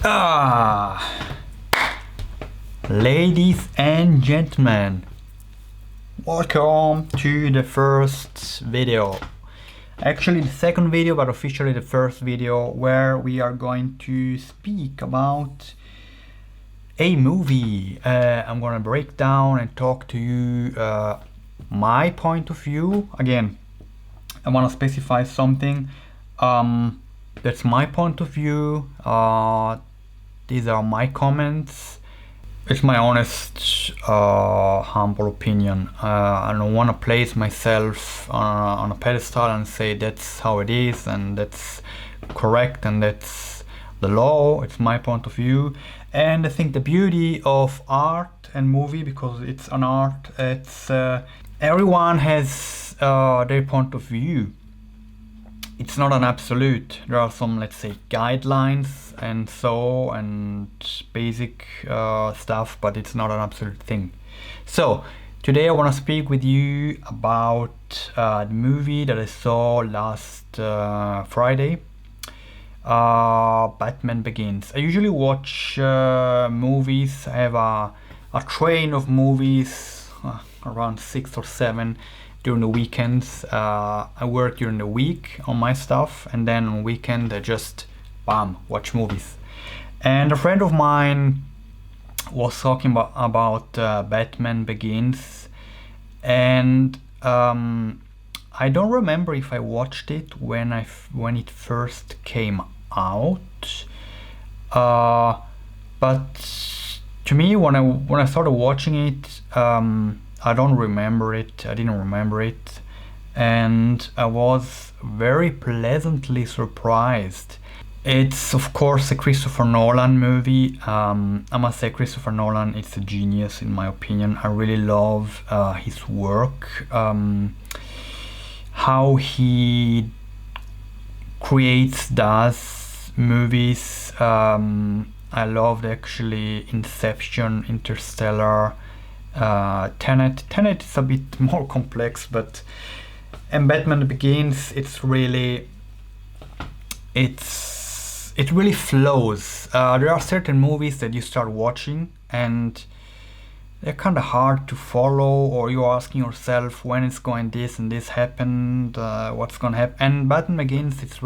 Ah, ladies and gentlemen, welcome to the first video. Actually the second video, but officially the first video, where we are going to speak about a movie. I'm gonna break down and talk to you my point of view. Again, I want to specify something. That's my point of view. These are my comments. It's my honest, humble opinion. I don't want to place myself on a pedestal and say that's how it is and that's correct and that's the law. It's my point of view. And I think the beauty of art and movie, because it's an art, it's everyone has their point of view. It's not an absolute. There are some, let's say, guidelines and basic stuff, but it's not an absolute thing. So today I want to speak with you about the movie that I saw last Friday, Batman Begins. I usually watch movies. I have a train of movies, around 6 or 7 during the weekends. I work during the week on my stuff, and then on weekend I just watch movies. And a friend of mine was talking about Batman Begins, and I don't remember if I watched it when it first came out, but to me, when I started watching it, I didn't remember it, and I was very pleasantly surprised. It's of course a Christopher Nolan movie. I must say Christopher Nolan is a genius in my opinion. I really love his work, how he does movies. I loved actually Inception, Interstellar, Tenet. Tenet is a bit more complex, and Batman Begins, it really flows. There are certain movies that you start watching and they're kind of hard to follow, or you're asking yourself when it's going this and this happened, what's gonna happen. And Batman Begins, it's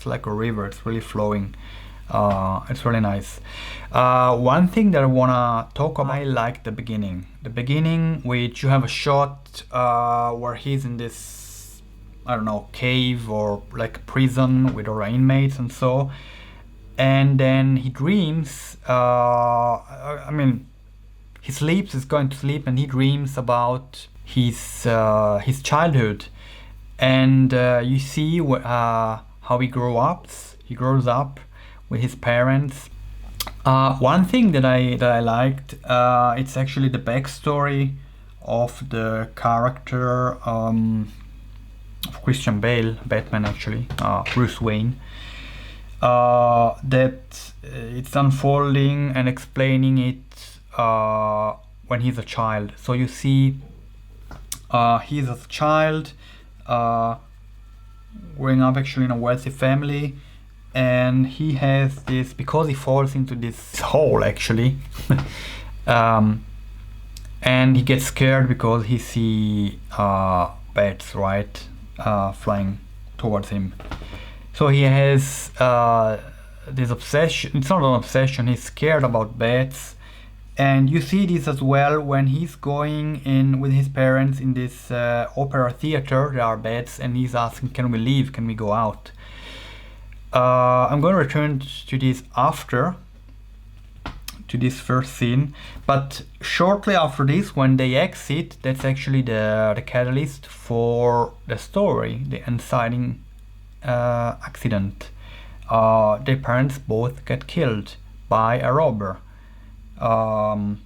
like a river. It's really flowing. It's really nice. One thing that I wanna talk about, I like the beginning, which you have a shot where he's in this, I don't know, cave or like prison with other inmates and so, and then he dreams. He sleeps, he's going to sleep, and he dreams about his childhood, and you see how he grows up with his parents. One thing that I liked, it's actually the backstory of the character of Christian Bale, Batman actually, Bruce Wayne. That it's unfolding and explaining it when he's a child. So you see he's a child growing up actually in a wealthy family, and he has this, because he falls into this hole actually, and he gets scared because he see bats, right, flying towards him. So he has this obsession. It's not an obsession, he's scared about bats. And you see this as well when he's going in with his parents in this opera theater. There are beds, and he's asking, can we leave? Can we go out? I'm going to return to this after, to this first scene. But shortly after this, when they exit, that's actually the catalyst for the story, the inciting accident. Their parents both get killed by a robber. A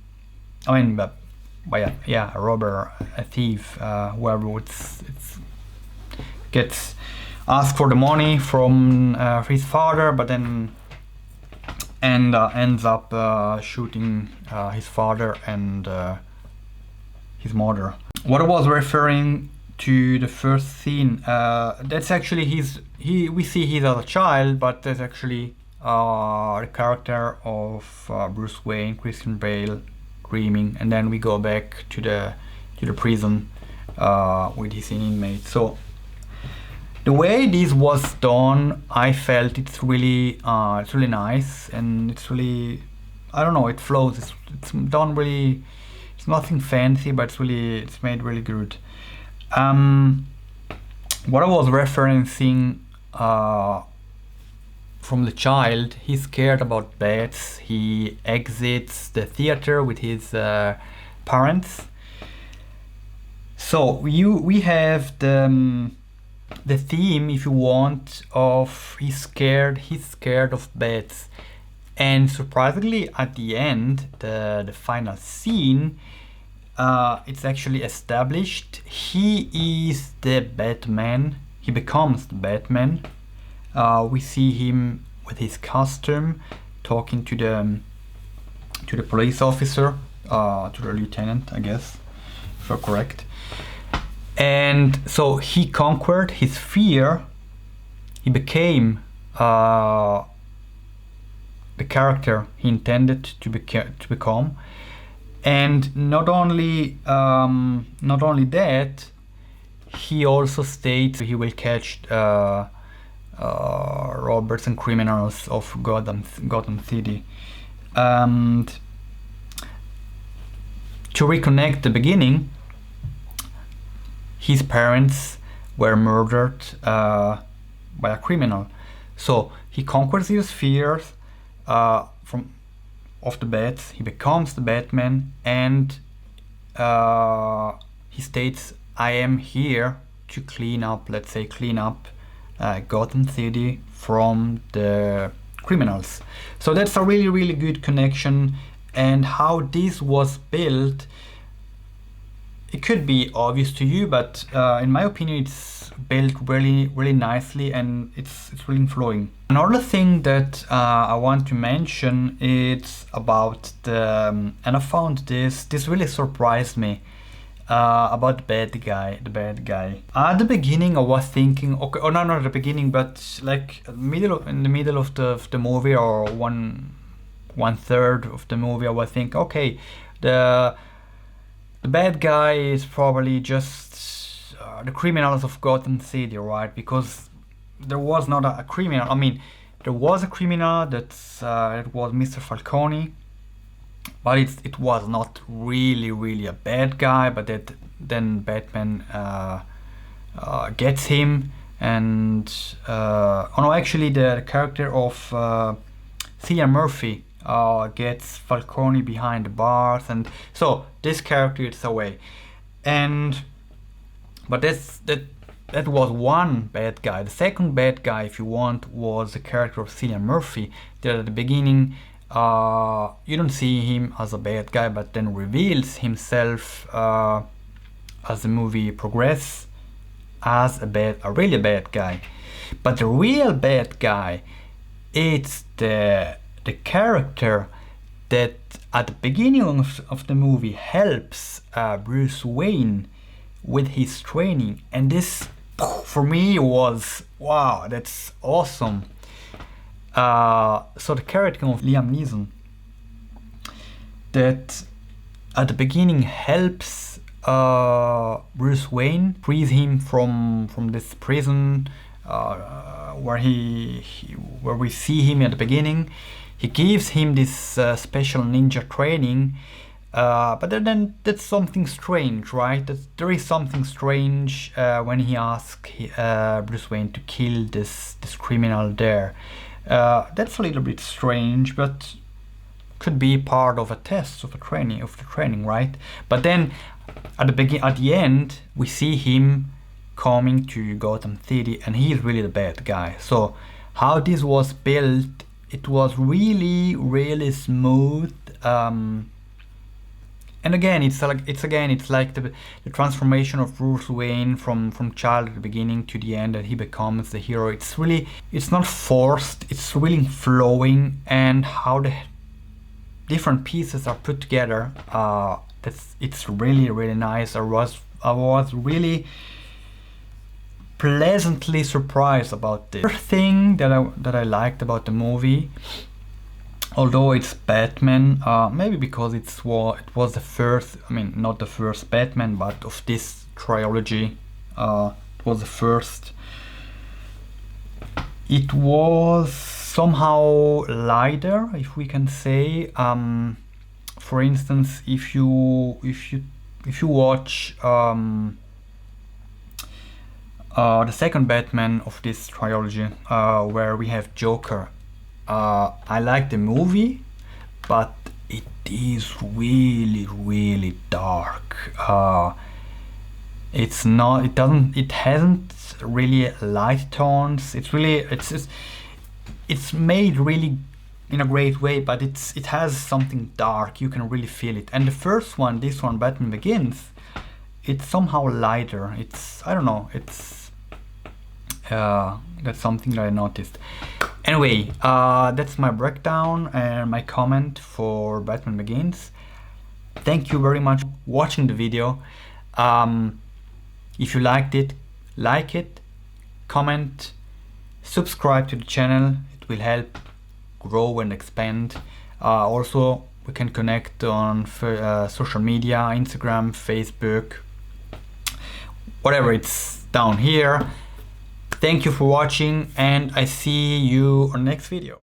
robber, a thief, whoever gets asked for the money from his father, but then ends up shooting his father and his mother. What I was referring to the first scene, that's actually we see he's as a child, but that's actually the character of Bruce Wayne, Christian Bale, dreaming, and then we go back to the prison with his inmate. So the way this was done, I felt it's really nice, and it's really, I don't know, it flows. It's done really. It's nothing fancy, but it's made really good. What I was referencing from the child, he's scared about bats. He exits the theater with his parents. So we have the theme, if you want, of he's scared of bats. And surprisingly, at the end, the final scene, it's actually established. He is the Batman. He becomes the Batman. We see him with his costume talking to the police officer, to the lieutenant, I guess, if I'm correct. And so he conquered his fear. He became the character he intended to become, and not only that, he also states he will catch robbers and criminals of Gotham City. And to reconnect the beginning, his parents were murdered by a criminal. So he conquers his fears of the bats. He becomes the Batman, and he states, "I am here to clean up Gotham City from the criminals." So that's a really good connection. And how this was built, it could be obvious to you, but in my opinion, it's built really nicely, and it's really flowing. Another thing that I want to mention is about and I found this really surprised me about the bad guy. At the beginning, I was thinking, okay, oh no, not at the beginning, but like in the middle of the movie, or one third of the movie, I was thinking, okay, the bad guy is probably just the criminals of Gotham City, right? Because there was not a criminal. I mean, there was a criminal that was Mr. Falcone, but it was not really a bad guy. But then Batman gets him, and oh no, actually the character of Cillian Murphy gets Falcone behind the bars, and so this character is away. But that was one bad guy. The second bad guy, if you want, was the character of Cillian Murphy. That at the beginning, you don't see him as a bad guy, but then reveals himself as the movie progresses as a really bad guy. But the real bad guy, it's the character that at the beginning of the movie helps Bruce Wayne with his training. And this, for me, was, wow, that's awesome. So the character of Liam Neeson, that at the beginning helps Bruce Wayne, frees him from this prison where we see him at the beginning. He gives him this special ninja training, but then that's something strange, right? There is something strange when he asks Bruce Wayne to kill this criminal there. That's a little bit strange, but could be part of a test of the training, right? But then at the end, we see him coming to Gotham City, and he's really the bad guy. So how this was built, it was really smooth. And again, it's like the transformation of Bruce Wayne from child at the beginning to the end, that he becomes the hero. It's not forced. It's really flowing, and how the different pieces are put together. It's really nice. I was really pleasantly surprised about this. The thing that I liked about the movie, although it's Batman, maybe because it was the first, I mean, not the first Batman, but of this trilogy, it was the first. It was somehow lighter, if we can say. For instance, if you watch the second Batman of this trilogy, where we have Joker, I like the movie, but it is really dark. It hasn't really light tones. It's made really in a great way, but it has something dark. You can really feel it. And the first one, this one, Batman Begins, it's somehow lighter. I don't know, that's something that I noticed. Anyway, that's my breakdown and my comment for Batman Begins. Thank you very much for watching the video. If you liked it, like it, comment, subscribe to the channel. It will help grow and expand. Also, we can connect on social media, Instagram, Facebook, whatever, it's down here. Thank you for watching, and I see you on the next video.